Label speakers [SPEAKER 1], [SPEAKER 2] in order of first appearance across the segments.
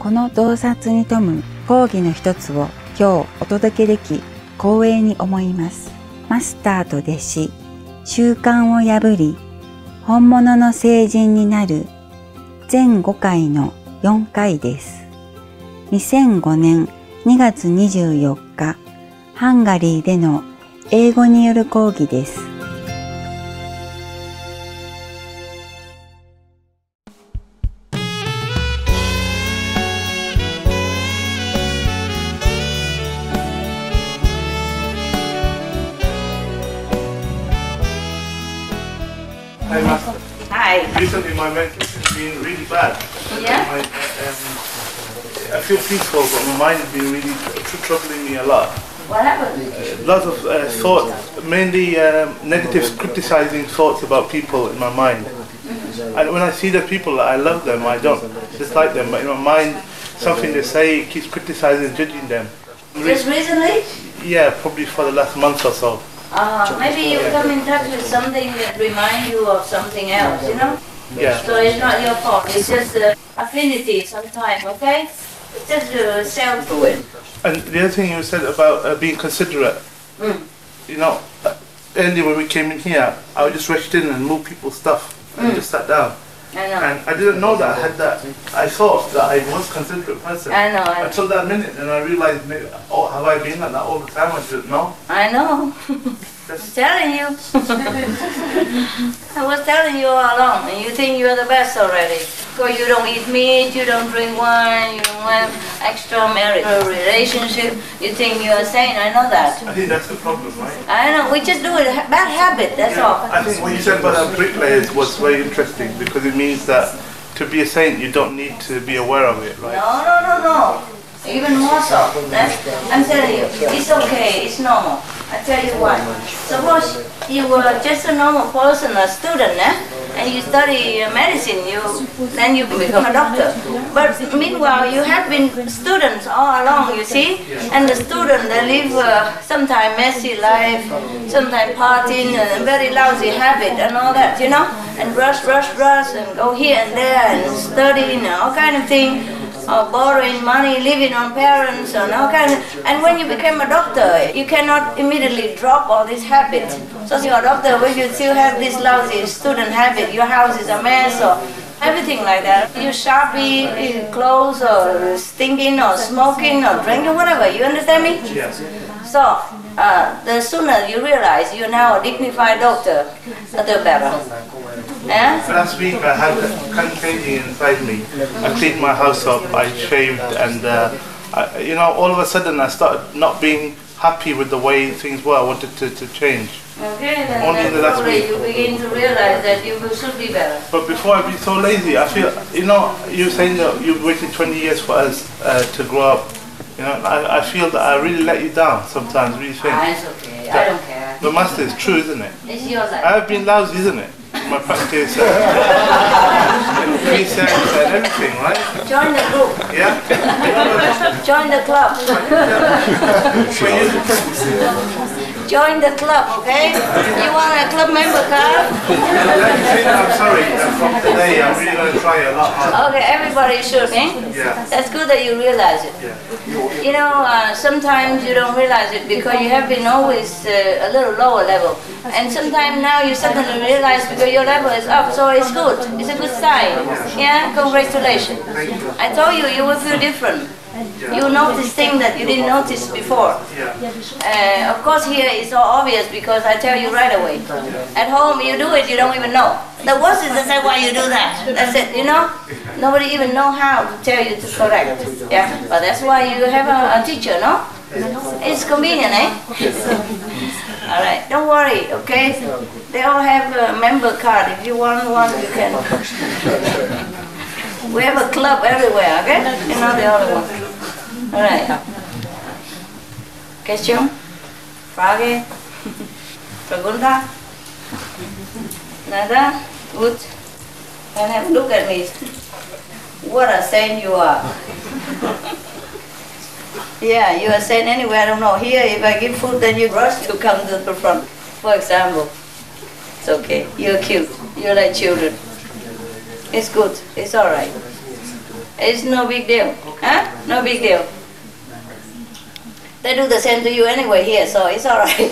[SPEAKER 1] この洞察に富む講義の一つを今日お届けでき光栄に思います。マスターと弟子、習慣を破り、本物の聖人になる全5回の4回です。2005年2月24日、ハンガリーでの英語による講義です。
[SPEAKER 2] Hi, Master.
[SPEAKER 3] Hi.
[SPEAKER 2] Recently, my mental has been really bad.
[SPEAKER 3] Yeah?
[SPEAKER 2] I feel peaceful, but my mind has been really troubling me a lot.
[SPEAKER 3] What happened?
[SPEAKER 2] Lots of thoughts, mainly negative, criticizing thoughts about people in my mind. And when I see the people, I love them. I don't dislike them, but in my mind, something they say keeps criticizing, judging them.
[SPEAKER 3] Just recently?
[SPEAKER 2] Yeah, probably for the last month or so.
[SPEAKER 3] Maybe you come in touch with something that reminds you of something else, you know?
[SPEAKER 2] Yeah.
[SPEAKER 3] So it's not your fault, it's just affinity sometimes, okay? It's just self to it.
[SPEAKER 2] And the other thing you said about being considerate, you know, earlier when we came in here, I was just rushed in and moved people's stuff and just sat down.
[SPEAKER 3] I know.
[SPEAKER 2] And I didn't know that I had that. I thought that I was a considerate person.
[SPEAKER 3] I know.
[SPEAKER 2] Until that minute, and I realized, maybe, oh, have I been like that all the time? I didn't know.
[SPEAKER 3] I know. I'm telling you. I was telling you all along, and you think you're the best already. Because you don't eat meat, you don't drink wine, you don't have extramarital relationship. You think you're a saint, I know that.
[SPEAKER 2] I think that's the problem, right?
[SPEAKER 3] I know, we just do it, bad habit, that's all.
[SPEAKER 2] I think what you said about our bricklayers was very interesting, because it means that to be a saint, you don't need to be aware of it, right?
[SPEAKER 3] No. Even more so. I'm telling you, it's okay, it's normal. I tell you why. Suppose you were just a normal person, a student, and you study medicine, then you become a doctor. But meanwhile, you have been students all along, you see? And the student, they live sometimes messy life, sometimes partying, and very lousy habit and all that, you know? And rush, and go here and there, and studying, and all kind of things. Borrowing money, living on parents, and all kind of. And when you become a doctor, you cannot immediately drop all these habits. So as you're a doctor, when you still have this lousy student habit, your house is a mess, or everything like that. You sharpie clothes, or stinking, or smoking, or drinking, whatever. You understand me?
[SPEAKER 2] Yes.
[SPEAKER 3] So the sooner you realize you're now a dignified doctor, the better. Yeah?
[SPEAKER 2] Last week I had a kind of changing inside me. I cleaned my house up, I shaved, and you know, all of a sudden I started not being happy with the way things were. I wanted to change.
[SPEAKER 3] Okay, then
[SPEAKER 2] only in the last week.
[SPEAKER 3] You begin to realize that you should be better.
[SPEAKER 2] But before I'd be so lazy, I feel, you know, you're saying that you've waited 20 years for us to grow up. You know, I feel that I really let you down sometimes, really think.
[SPEAKER 3] It's okay, I don't care.
[SPEAKER 2] But Master, it's true, isn't it?
[SPEAKER 3] It's your life.
[SPEAKER 2] I have been lousy, isn't it? My practice, precepts and everything, right?
[SPEAKER 3] Join the group.
[SPEAKER 2] Yeah?
[SPEAKER 3] Join the club. Join the club, okay? You want a club member card?
[SPEAKER 2] I'm sorry, from today I'm really going to try a lot harder.
[SPEAKER 3] Okay, everybody should, eh?
[SPEAKER 2] Yeah.
[SPEAKER 3] That's good that you realize it.
[SPEAKER 2] Yeah.
[SPEAKER 3] You know, sometimes you don't realize it because you have been always a little lower level. And sometimes now you suddenly realize because your level is up, so it's good. It's a good sign. Yeah? Congratulations. I told you, you will feel different. You notice things that you didn't notice before. Of course here it's all obvious because I tell you right away. At home you do it, you don't even know. The worst is to say why you do that. That's it, you know? Nobody even know how to tell you to correct. Yeah, but that's why you have a teacher, no? It's convenient, eh? Alright, don't worry, okay? They all have a member card. If you want one, you can. We have a club everywhere, okay? You're not the only one. Alright. Question? Frage? Pregunta? Nada? Good. And look at me. What a saint you are. Yeah, you are saint anyway, I don't know. Here, if I give food, then you rush to come to the front. For example. It's okay. You're cute. You're like children. It's good. It's alright. It's no big deal. Huh? No big deal. They do the same to you anyway here, so it's all right.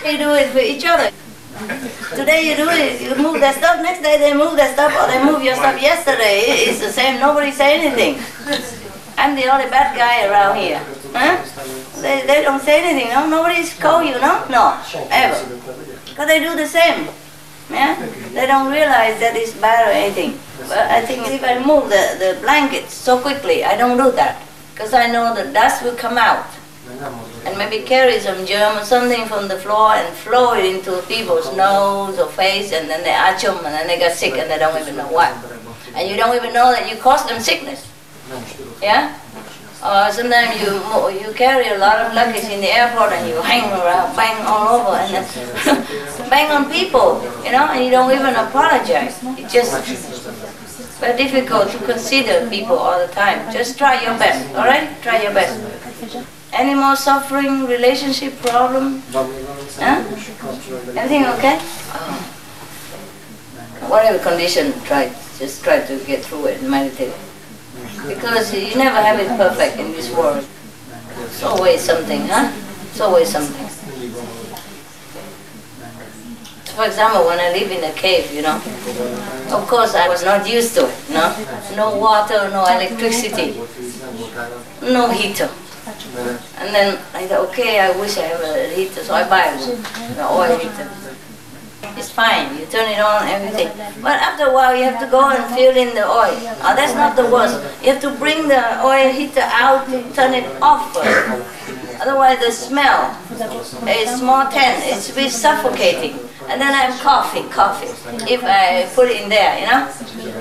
[SPEAKER 3] We do it for each other. Today you do it, you move that stuff, next day they move that stuff, or they move your stuff yesterday. It's the same, nobody say anything. I'm the only bad guy around here. Huh? They don't say anything, no? Nobody's call you, no? No, ever. Because they do the same. Yeah? They don't realize that it's bad or anything. But I think if I move the blankets so quickly, I don't do that. Because I know the dust will come out. And maybe carry some germ or something from the floor and flow it into people's nose or face, and then they atch them and then they get sick and they don't even know why. And you don't even know that you caused them sickness. Yeah? Or sometimes you carry a lot of luggage in the airport and you hang around, bang all over, and then bang on people, you know, and you don't even apologize. It's just very difficult to consider people all the time. Just try your best, all right? Try your best. Any more suffering, relationship problem? Huh? Everything okay? Oh. Whatever condition, just try to get through it and meditate. Because you never have it perfect in this world. It's always something, huh? It's always something. For example, when I live in a cave, you know, of course I was not used to it, no? No water, no electricity, no heater. And then I thought, okay, I wish I have a heater, so I buy the oil heater. It's fine, you turn it on, everything. But after a while you have to go and fill in the oil. Oh, that's not the worst. You have to bring the oil heater out and turn it off first. Otherwise the smell is more tense, it's a bit suffocating. And then I'm coughing, if I put it in there, you know.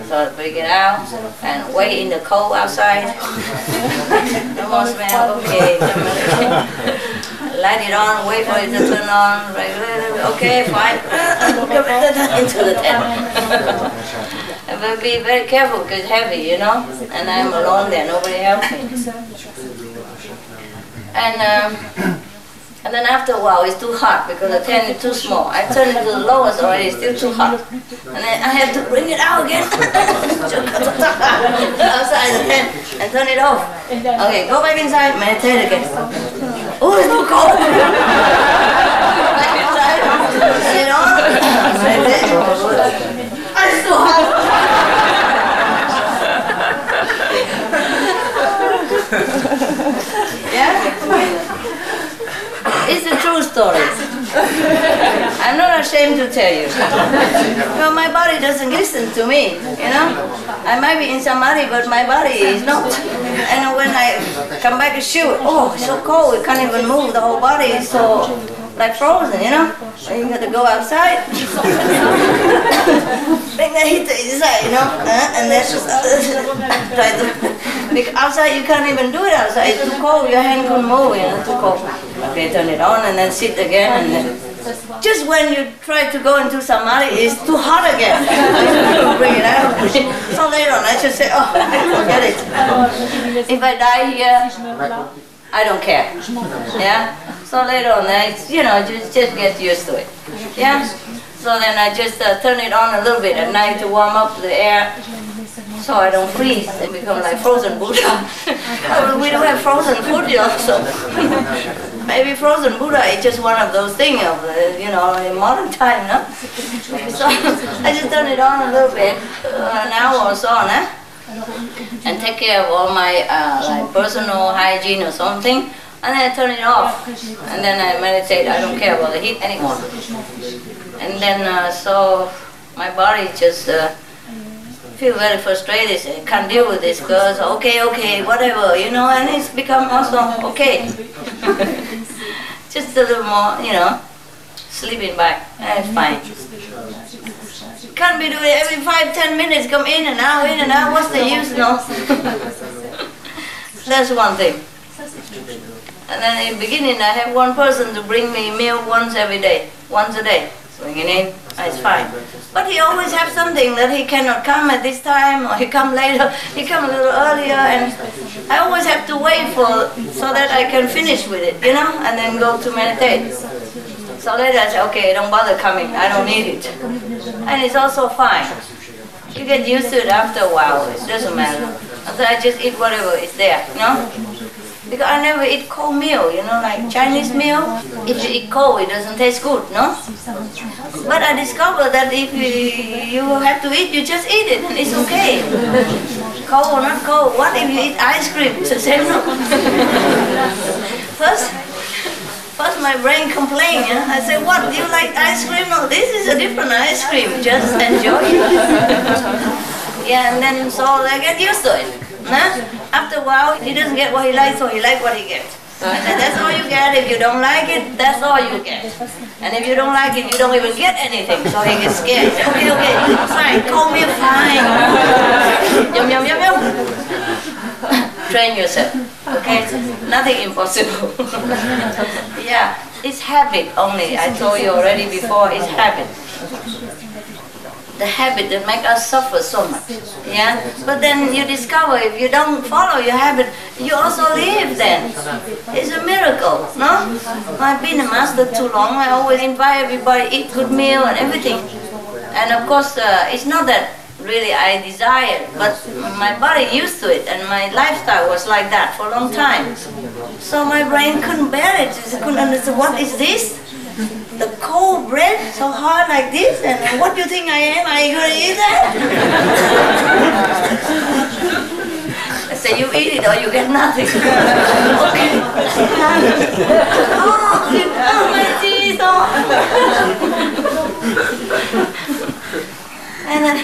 [SPEAKER 3] So bring it out and wait in the cold outside. No more smell, okay. Light it on, wait for it to turn on, okay, fine. Into the tent. But be very careful because it's heavy, you know. And I'm alone there, nobody helps me. And then after a while it's too hot because the tent is too small. I turn it to the lowest already, it's still too hot. And then I have to bring it out again. Outside the tent and turn it off. Okay, go back inside, meditate again. Oh, it's too cold. Back inside, turn it on, meditate. It's too hot. Yeah? It's a true story. I'm not ashamed to tell you. Well, my body doesn't listen to me, you know. I might be in samadhi, but my body is not. And when I come back to shoot, oh, it's so cold, we can't even move. The whole body is so like frozen, you know. So you got to go outside. Bring the heater inside, you know. And then try to. Because outside you can't even do it outside. It's too cold. Your hand couldn't move, you know. Too cold. Okay, turn it on and then sit again, and then just when you try to go into samadhi, it's too hot again. Bring it out. So later on, I just say, oh, forget it. If I die here, I don't care. Yeah. So later on, you know, just get used to it. Yeah. So then I just turn it on a little bit at night to warm up the air, so I don't freeze and become like frozen Buddha. We don't have frozen food, you know, so maybe frozen Buddha is just one of those things of, you know, in modern time, no? So I just turn it on a little bit, an hour or so, no? And take care of all my like personal hygiene or something, and then I turn it off, and then I meditate. I don't care about the heat anymore. And then so my body just feel very frustrated, say, can't deal with this girl, so okay, whatever, you know, and it's become also okay. Just a little more, you know, sleeping back, and it's fine. Can't be doing it every 5-10 minutes, come in and out, what's the use, no? That's one thing. And then in the beginning I have one person to bring me meal once a day. Bring it in, it's fine. But he always has something that he cannot come at this time, or he come later, he come a little earlier, and I always have to wait so that I can finish with it, you know, and then go to meditate. So later I say, okay, don't bother coming, I don't need it. And it's also fine. You get used to it after a while. It doesn't matter. So I just eat whatever is there, you know? Because I never eat cold meal, you know, like Chinese meal. If you eat cold, it doesn't taste good, no? But I discovered that if you have to eat, you just eat it, and it's okay. Cold or not cold. What if you eat ice cream? It's the same, no? First my brain complained, you know? I said, what, do you like ice cream? No, this is a different ice cream, just enjoy it. Yeah, and then so I get used to it. Huh? After a while, he doesn't get what he likes, so he likes what he gets. I said, that's all you get. If you don't like it, that's all you get. And if you don't like it, you don't even get anything. So he gets scared. He said, okay, fine, call me fine. Yum, yum, yum, yum. Train yourself, okay? Nothing impossible. Yeah, it's habit only. I told you already before, it's habit. The habit that makes us suffer so much, yeah? But then you discover if you don't follow your habit, you also live then. It's a miracle, no? I've been a master too long. I always invite everybody to eat good meal and everything. And of course, it's not that really I desired, but my body used to it, and my lifestyle was like that for a long time. So my brain couldn't bear it. It couldn't understand, what is this? The cold bread so hard like this, and what do you think I am? Are you going to eat that? I say, you eat it or you get nothing. Okay. Oh my teeth. And then,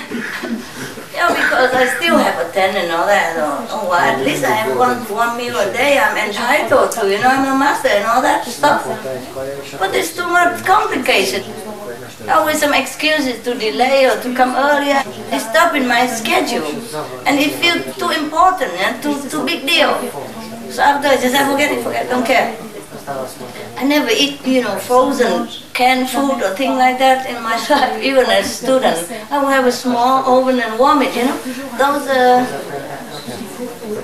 [SPEAKER 3] yeah, because I still have a tent and all that. Oh, well, at least I have one meal a day. I'm entitled to, you know, I'm a master and all that stuff. But it's too much complicated. Always some excuses to delay or to come earlier. It's stopping my schedule. And it feels too important and too big deal. So after I just say, forget it, don't care. I never eat, you know, frozen canned food or thing like that in my life, even as a student. I will have a small oven and warm it, you know.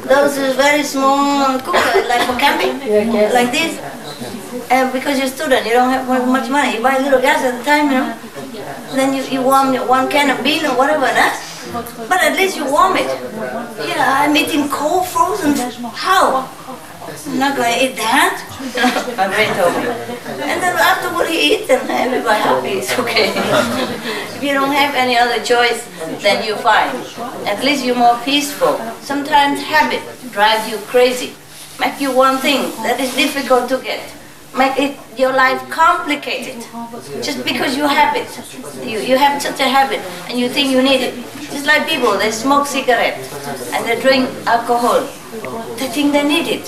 [SPEAKER 3] Those very small cookers, like for camping, like this. And because you're a student, you don't have much money. You buy a little gas at the time, you know. Then you warm one can of bean or whatever, nah? But at least you warm it. Yeah, I'm eating cold frozen. How? I'm not going to eat that. My brain told me. And then afterward he eats and everybody happy, it's okay. If you don't have any other choice, then you're fine. At least you're more peaceful. Sometimes habit drives you crazy. Make you one thing that is difficult to get. Make it your life complicated. Just because you have it. You have such a habit and you think you need it. Just like people, they smoke cigarettes and they drink alcohol. They think they need it.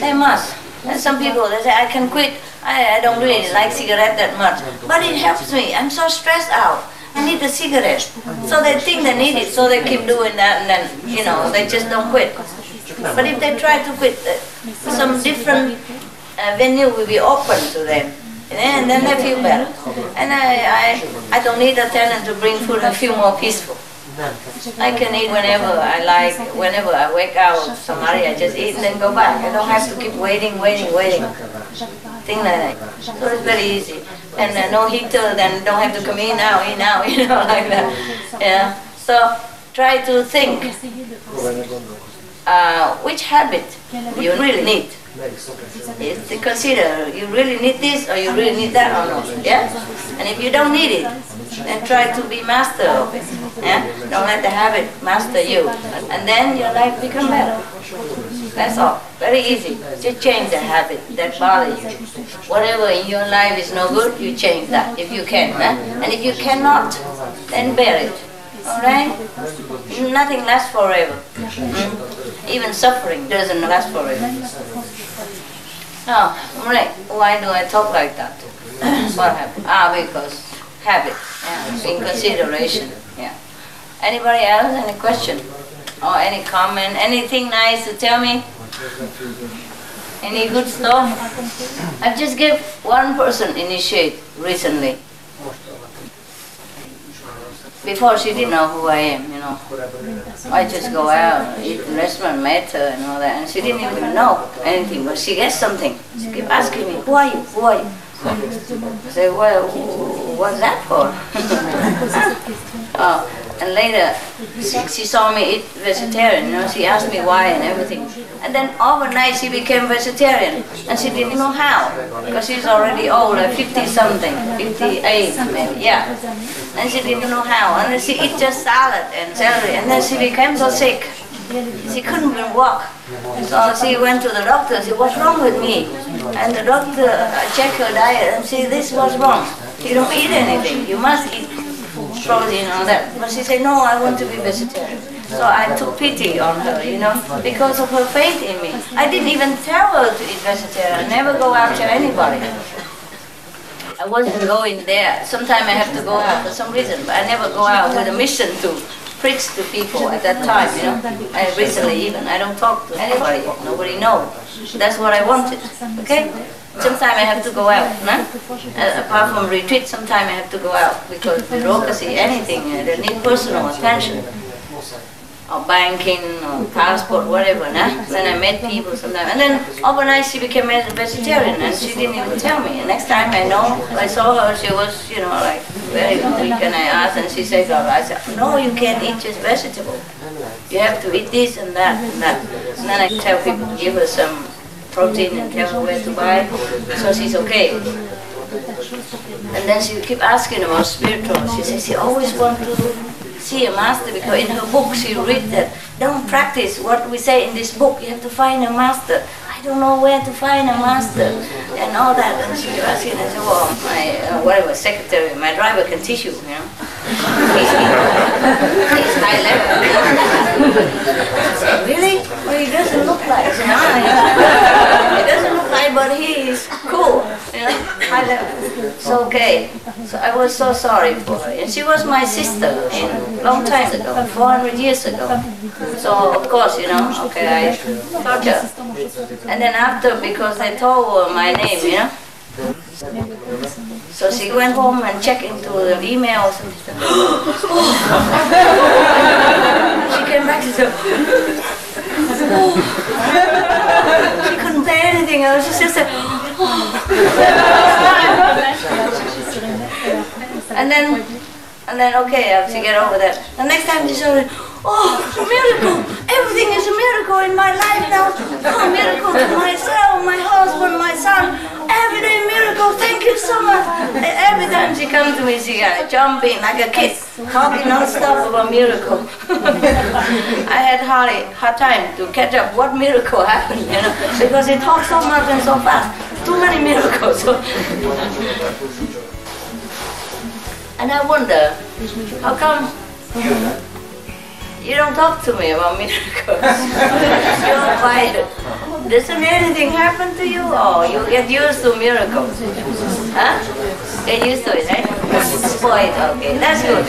[SPEAKER 3] They must. And some people, they say, I can quit. I don't really like cigarette that much. But it helps me. I'm so stressed out. I need a cigarette. So they think they need it, so they keep doing that, and then, you know, they just don't quit. But if they try to quit, some different venue will be open to them. And then they feel better. And I don't need a tenant to bring food. I feel more peaceful. I can eat whenever I like. Whenever I wake out of Samadhi, I just eat and then go back. I don't have to keep waiting. Thing like that. So it's very easy. And no heater, then don't have to come in now, you know, like that. Yeah. So try to think which habit you really need. Is to consider you really need this or you really need that or not. Yeah? And if you don't need it, then try to be master of it. Yeah? Don't let the habit master you. And then your life becomes better. That's all. Very easy. Just change the habit that bothers you. Whatever in your life is no good, you change that if you can. And if you cannot, then bear it. Alright? Nothing lasts forever. Even suffering doesn't last forever. Oh, right. Why do I talk like that? What happened? Because habit. Yeah, in consideration. Yeah. Anybody else? Any question? Or any comment? Anything nice to tell me? Any good stuff? I just gave one person initiate recently. Before she didn't know who I am, you know. I just go out, eat in restaurant, met her and all that, and she didn't even know anything, but she gets something. She kept asking me, who are you? Who are you? I say, well, what's that for? And later, she saw me eat vegetarian, you know, she asked me why and everything. And then overnight she became vegetarian, and she didn't know how, because she's already old, like 50-something, 58 maybe, yeah. And she didn't know how, and then she eat just salad and celery, and then she became so sick. She couldn't even walk. So she went to the doctor, she said, what's wrong with me? And the doctor checked her diet and said, this was wrong. You don't eat anything, you must eat protein and all that. But she said, no, I want to be vegetarian. So I took pity on her, you know, because of her faith in me. I didn't even tell her to eat vegetarian. I never go after anybody. I wasn't going there. Sometimes I have to go out for some reason, but I never go out with a mission to preach to people at that time, you know. I recently even, I don't talk to anybody. Nobody knows. That's what I wanted, okay? Sometimes I have to go out, nah? Apart from retreat, sometimes I have to go out because bureaucracy, anything, they need personal attention. Or banking, or passport, whatever, nah? Then I met people sometimes. And then overnight she became a vegetarian and she didn't even tell me. And next time I know, I saw her, she was, you know, like very weak, and I asked and she said, I said, no, you can't eat just vegetable. You have to eat this and that and that. And then I tell people to give her some protein and tell her where to buy, so she's okay. And then she keep asking about spiritual. She says she always wants to see a master, because in her book she read that don't practice what we say in this book, you have to find a master. I don't know where to find a master and all that. And she kept asking, and I said, well, my whatever secretary, my driver can teach you, you know. He's high level. I said, really? Well, he doesn't look like, you know. He doesn't look like, but he is cool, you know, high level. So okay. So I was so sorry for her. And she was my sister in long time ago, 400 years ago. So of course, you know, okay, I taught her. And then after, because I told her my name, you know. So she went home and checked into the emails and she came back and said, she couldn't say anything. I was just said, and then okay, I have to get over that. The next time she said, oh, miracle! Everything is a miracle in my life now. Oh, miracle to myself, my husband, my son. Every day miracle, thank you so much. And every time she comes to me, she got jumping like a kid, talking non-stop about miracle. I had hard time to catch up what miracle happened, you know, because it talks so much and so fast. Too many miracles. And I wonder, how come you don't talk to me about miracles? You're quiet. Doesn't anything happen to you, or you get used to miracles? Huh? Get used to it, right? Spoiled, okay, that's good.